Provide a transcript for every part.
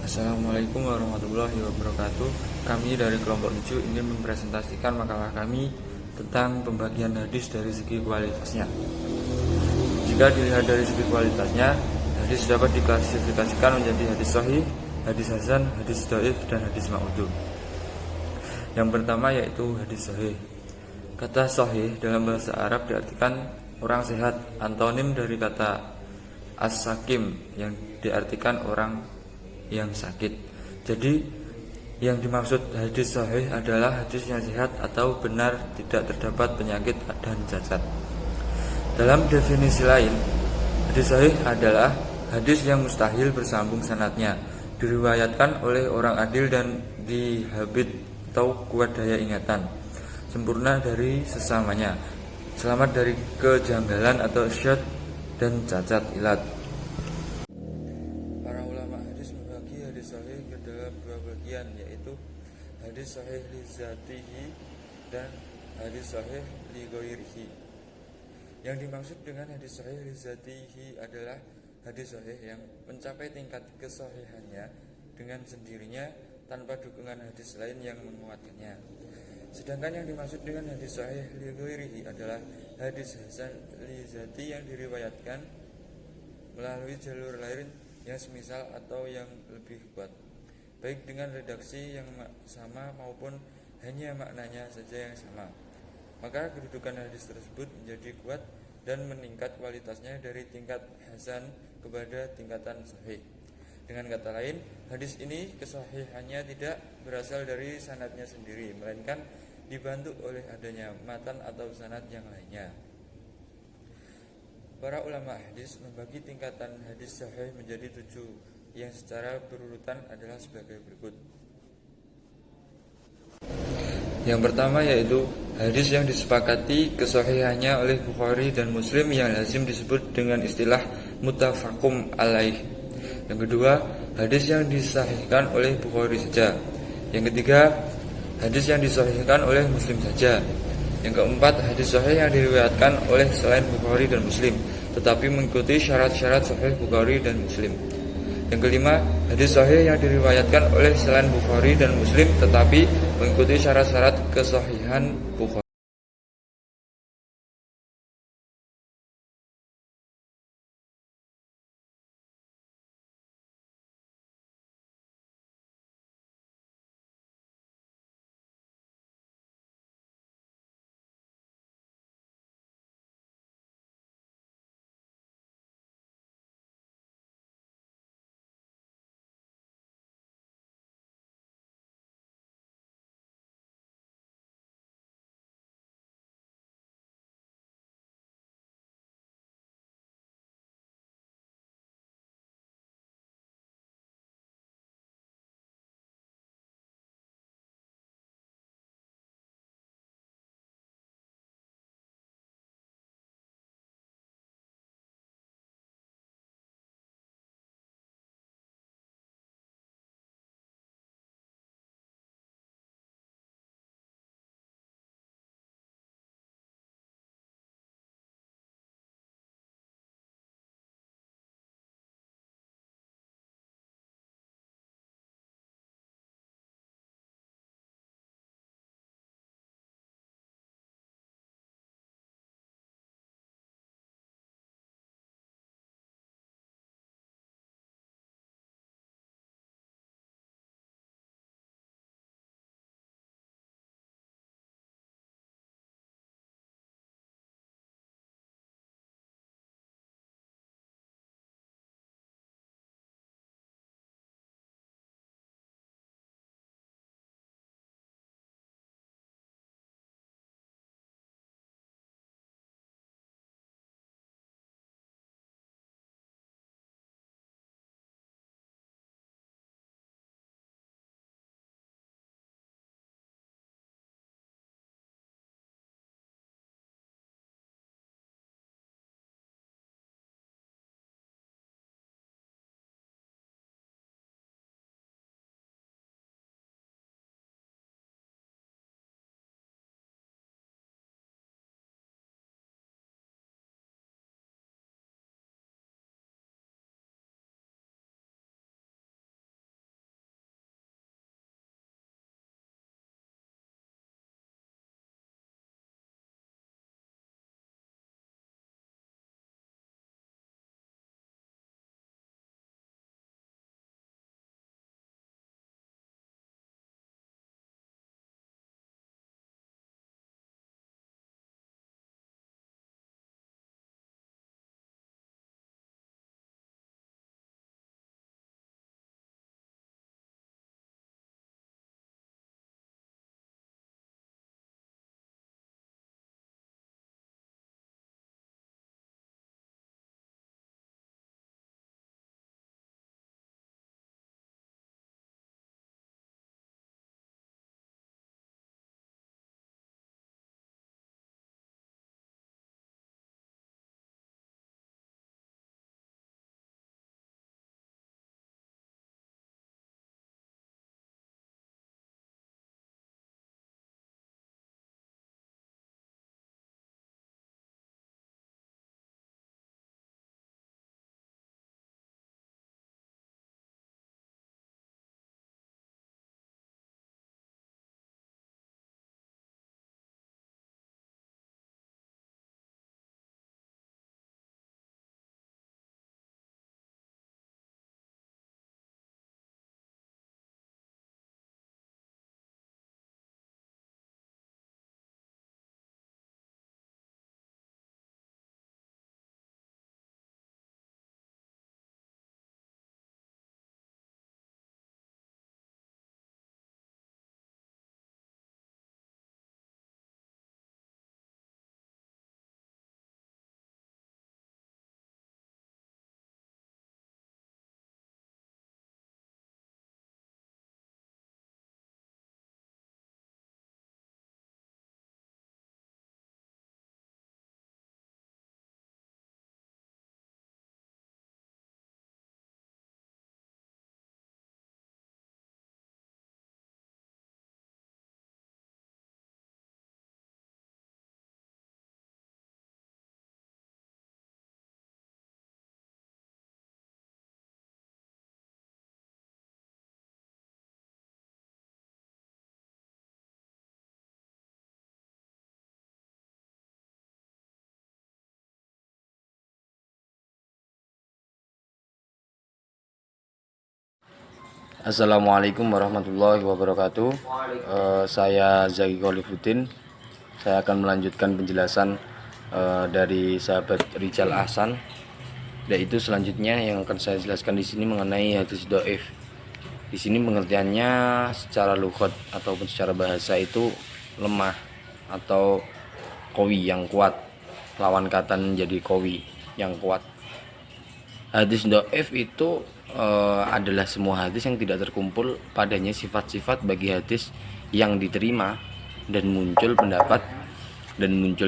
Assalamualaikum warahmatullahi wabarakatuh. Kami dari kelompok 7 ingin mempresentasikan makalah kami tentang pembagian hadis dari segi kualitasnya. Jika dilihat dari segi kualitasnya, hadis dapat diklasifikasikan menjadi hadis sahih, hadis hasan, hadis dhaif, dan hadis ma'udhu. Yang pertama yaitu hadis sahih. Kata sahih dalam bahasa Arab diartikan orang sehat, antonim dari kata as-sakim yang diartikan orang yang sakit. Jadi yang dimaksud hadis sahih adalah hadis yang sehat atau benar, tidak terdapat penyakit dan cacat. Dalam definisi lain, hadis sahih adalah hadis yang mustahil bersambung sanadnya, diriwayatkan oleh orang adil dan dihabit atau kuat daya ingatan, sempurna dari sesamanya, selamat dari kejanggalan atau syad dan cacat ilat. Para ulama hadis membagi hadis sahih ke dalam dua bagian, yaitu hadis sahih li zatihi dan hadis sahih li ghairihi. Yang dimaksud dengan hadis sahih li zatihi adalah hadis sahih yang mencapai tingkat kesahihannya dengan sendirinya tanpa dukungan hadis lain yang menguatkannya. Sedangkan yang dimaksud dengan hadis sahih li ghairihi adalah hadis hasan li zati yang diriwayatkan melalui jalur lain yang semisal atau yang lebih kuat, baik dengan redaksi yang sama maupun hanya maknanya saja yang sama. Maka kedudukan hadis tersebut menjadi kuat dan meningkat kualitasnya dari tingkat hasan kepada tingkatan sahih. Dengan kata lain, hadis ini kesahihannya tidak berasal dari sanadnya sendiri, melainkan dibantu oleh adanya matan atau sanad yang lainnya. Para ulama hadis membagi tingkatan hadis sahih menjadi 7, yang secara berurutan adalah sebagai berikut. Yang pertama yaitu hadis yang disepakati kesahihannya oleh Bukhari dan Muslim yang lazim disebut dengan istilah muttafaqun alaih. Yang kedua, hadis yang disahihkan oleh Bukhari saja. Yang ketiga, hadis yang disahihkan oleh Muslim saja. Yang keempat, hadis sahih yang diriwayatkan oleh selain Bukhari dan Muslim, tetapi mengikuti syarat-syarat sahih Bukhari dan Muslim. Yang kelima, hadis sahih yang diriwayatkan oleh selain Bukhari dan Muslim, tetapi mengikuti syarat-syarat kesahihan Bukhari. Assalamualaikum warahmatullahi wabarakatuh. Saya Zaki Kholifuddin. Saya akan melanjutkan penjelasan dari sahabat Rijal Ahsan. Yaitu selanjutnya yang akan saya jelaskan di sini mengenai hadis dhaif. Di sini pengertiannya secara lughat ataupun secara bahasa itu lemah atau qawi yang kuat. Lawan kata menjadi qawi yang kuat. Hadis dhaif itu adalah semua hadis yang tidak terkumpul padanya sifat-sifat bagi hadis yang diterima, dan muncul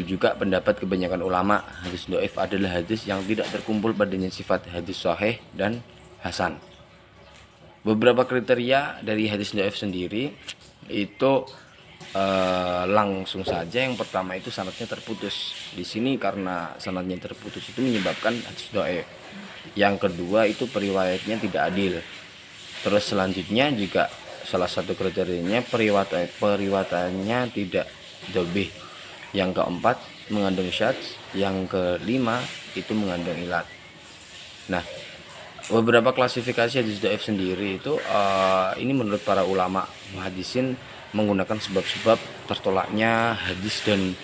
juga pendapat kebanyakan ulama. Hadis dhaif adalah hadis yang tidak terkumpul padanya sifat hadis sahih dan hasan. Beberapa kriteria dari hadis dhaif sendiri itu langsung saja. Yang pertama itu sanadnya terputus. Di sini karena sanadnya terputus itu menyebabkan hadis dhaif. Yang kedua itu periwayatnya tidak adil. Terus selanjutnya juga salah satu kriterianya periwayatannya tidak dobih. Yang keempat mengandung syadz. Yang kelima itu mengandung ilat. Nah, beberapa klasifikasi hadis dhaif sendiri itu ini menurut para ulama muhaddisin menggunakan sebab-sebab tertolaknya hadis dan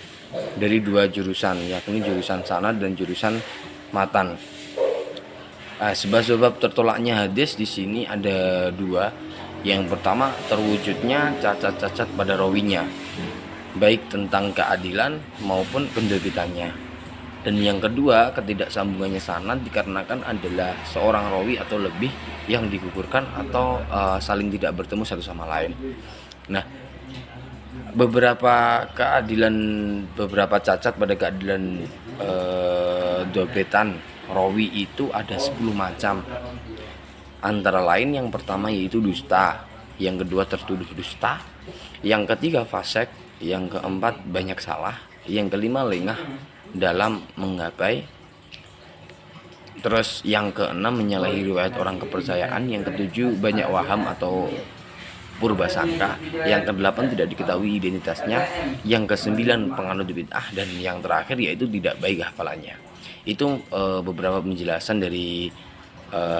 dari dua jurusan, yakni jurusan sanad dan jurusan matan. Sebab-sebab tertolaknya hadis di sini ada dua. Yang pertama terwujudnya cacat-cacat pada rawinya, baik tentang keadilan maupun penderbitannya. Dan yang kedua ketidaksambungannya sanad dikarenakan adalah seorang rawi atau lebih yang digugurkan atau saling tidak bertemu satu sama lain. Nah, beberapa cacat pada keadilan dobetan rawi itu ada 10 macam. Antara lain yang pertama yaitu dusta, yang kedua tertuduh dusta, yang ketiga fasik, yang keempat banyak salah, yang kelima lengah dalam menggapai, terus yang keenam menyalahi riwayat orang kepercayaan, yang ketujuh banyak waham atau purba sangka, yang kedelapan tidak diketahui identitasnya, yang kesembilan penganut bid'ah, dan yang terakhir yaitu tidak baik hafalannya. Itu beberapa penjelasan dari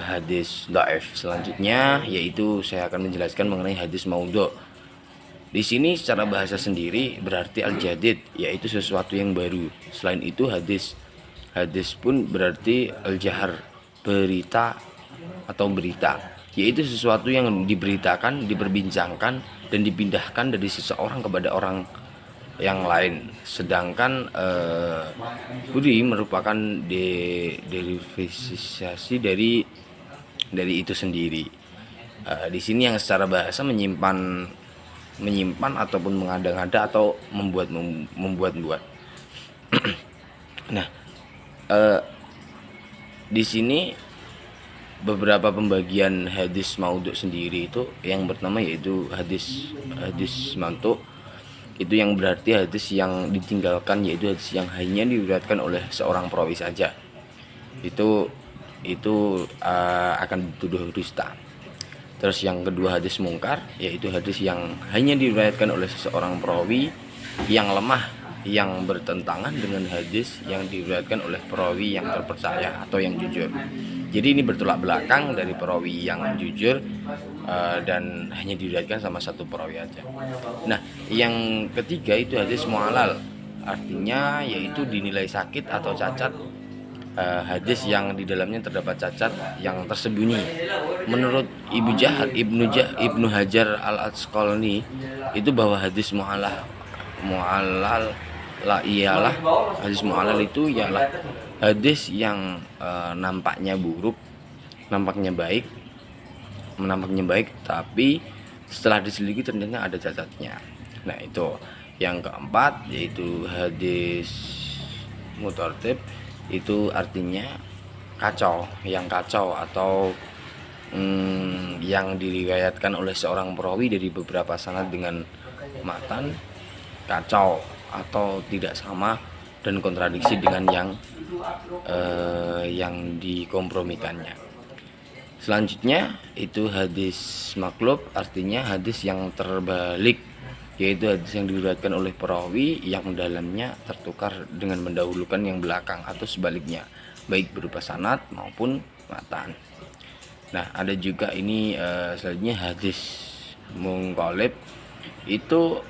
hadis dhaif. Selanjutnya yaitu saya akan menjelaskan mengenai hadis maudhu'. Di sini secara bahasa sendiri berarti al-jadid, yaitu sesuatu yang baru. Selain itu hadis pun berarti al-jahar, berita atau berita, yaitu sesuatu yang diberitakan, diperbincangkan dan dipindahkan dari seseorang kepada orang yang lain. Sedangkan budi merupakan derivisasi dari itu sendiri. Di sini yang secara bahasa menyimpan ataupun mengada-ngada atau membuat-buat. Nah, di sini beberapa pembagian hadis maudhu' sendiri itu yang pertama yaitu hadis mantu'. Itu yang berarti hadis yang ditinggalkan, yaitu hadis yang hanya diriwayatkan oleh seorang perawi saja. Itu akan dituduh dusta. Terus yang kedua hadis mungkar, yaitu hadis yang hanya diriwayatkan oleh seseorang perawi yang lemah, yang bertentangan dengan hadis yang diriwayatkan oleh perawi yang terpercaya atau yang jujur. Jadi ini bertolak belakang dari perawi yang jujur dan hanya diriwayatkan sama satu perawi aja. Nah, yang ketiga itu hadis mu'allal, artinya yaitu dinilai sakit atau cacat. Hadis yang di dalamnya terdapat cacat yang tersembunyi. Menurut Ibnu Hajar al-Asqalani itu bahwa hadis mu'allal ialah hadis mu'allal itu ialah hadis yang nampaknya buruk, nampaknya baik, tapi setelah diselidiki ternyata ada cacatnya. Nah, itu yang keempat yaitu hadis mutartib. Itu artinya kacau atau yang diriwayatkan oleh seorang perawi dari beberapa sanad dengan matan kacau atau tidak sama dan kontradiksi dengan yang dikompromikannya. Selanjutnya itu hadis maklub, artinya hadis yang terbalik, yaitu hadis yang diriwayatkan oleh perawi yang dalamnya tertukar dengan mendahulukan yang belakang atau sebaliknya, baik berupa sanad maupun matan. Nah, ada juga ini selanjutnya hadis mungqalib. Itu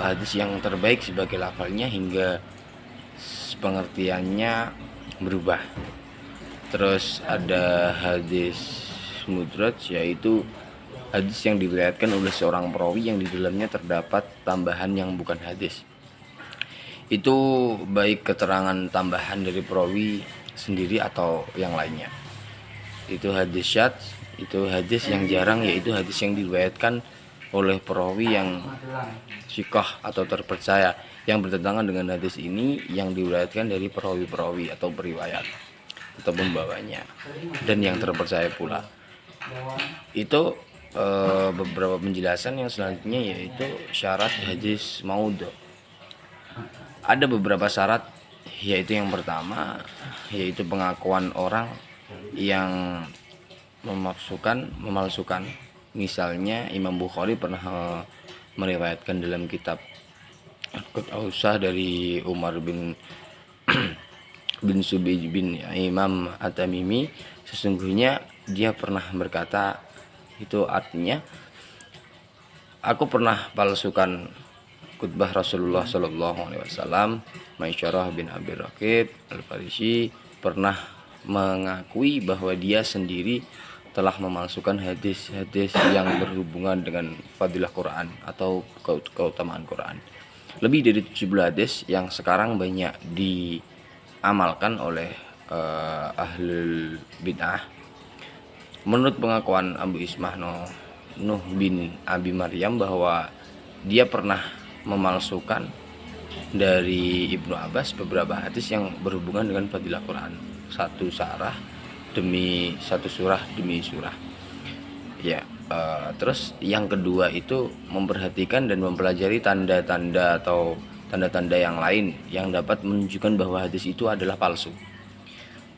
hadis yang terbaik sebagai lafalnya hingga pengertiannya berubah. Terus ada hadis mudraj, yaitu hadis yang diriwayatkan oleh seorang perawi yang di dalamnya terdapat tambahan yang bukan hadis. Itu baik keterangan tambahan dari perawi sendiri atau yang lainnya. Itu hadis syadz, itu hadis yang jarang, yaitu hadis yang diriwayatkan oleh perawi yang sikoh atau terpercaya, yang bertentangan dengan hadis ini yang diriwayatkan dari perawi-perawi atau periwayat atau pembawanya dan yang terpercaya pula. Itu beberapa penjelasan yang selanjutnya, yaitu syarat hadis maudhu. Ada beberapa syarat, yaitu yang pertama yaitu pengakuan orang yang memalsukan. Misalnya Imam Bukhari pernah meriwayatkan dalam kitab Al-Ausah dari Umar bin Subij bin Imam At-Tamimi, sesungguhnya dia pernah berkata, itu artinya aku pernah palsukan khutbah Rasulullah Shallallahu Alaihi Wasallam. Maisyarah bin Abi Raqib Al-Farisi pernah mengakui bahwa dia sendiri telah memalsukan hadis-hadis yang berhubungan dengan fadilah Quran atau keutamaan Quran. Lebih dari 70 hadis yang sekarang banyak diamalkan oleh ahlul bid'ah. Menurut pengakuan Abu Ismah Nuh bin Abi Maryam bahwa dia pernah memalsukan dari Ibnu Abbas beberapa hadis yang berhubungan dengan fadilah Quran, satu surah demi surah. Ya, terus yang kedua itu memperhatikan dan mempelajari tanda-tanda atau tanda-tanda yang lain yang dapat menunjukkan bahwa hadis itu adalah palsu.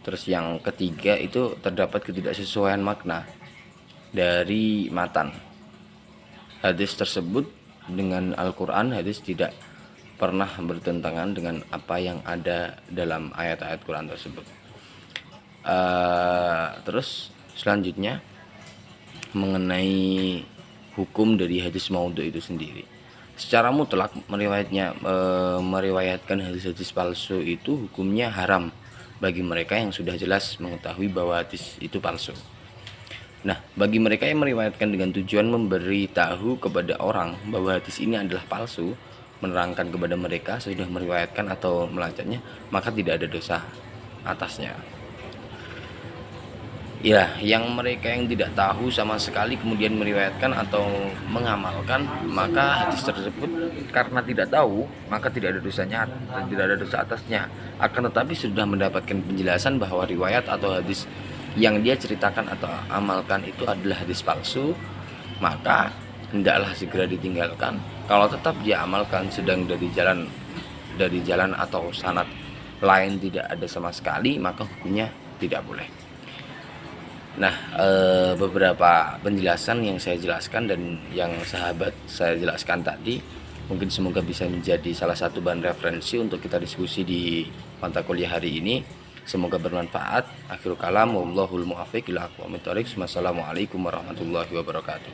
Terus yang ketiga itu terdapat ketidaksesuaian makna dari matan hadis tersebut dengan Al-Quran. Hadis tidak pernah bertentangan dengan apa yang ada dalam ayat-ayat Quran tersebut. Terus selanjutnya mengenai hukum dari hadis maudhu itu sendiri. Secara mutlak meriwayatkan hadis-hadis palsu itu hukumnya haram bagi mereka yang sudah jelas mengetahui bahwa hadis itu palsu. Nah, bagi mereka yang meriwayatkan dengan tujuan memberitahu kepada orang bahwa hadis ini adalah palsu, menerangkan kepada mereka sudah meriwayatkan atau melacaknya, maka tidak ada dosa atasnya. Ya, yang mereka yang tidak tahu sama sekali kemudian meriwayatkan atau mengamalkan, maka hadis tersebut karena tidak tahu, maka tidak ada dosanya, tidak ada dosa atasnya. Akan tetapi sudah mendapatkan penjelasan bahwa riwayat atau hadis yang dia ceritakan atau amalkan itu adalah hadis palsu, maka hendaklah segera ditinggalkan. Kalau tetap dia amalkan sedang dari jalan atau sanad lain tidak ada sama sekali, maka hukumnya tidak boleh. Nah, beberapa penjelasan yang saya jelaskan dan yang sahabat saya jelaskan tadi mungkin semoga bisa menjadi salah satu bahan referensi untuk kita diskusi di mata kuliah hari ini. Semoga bermanfaat. Akhirul kalam, wallahul muwaffiq ila aqwamit thoriq. Wassalamualaikum warahmatullahi wabarakatuh.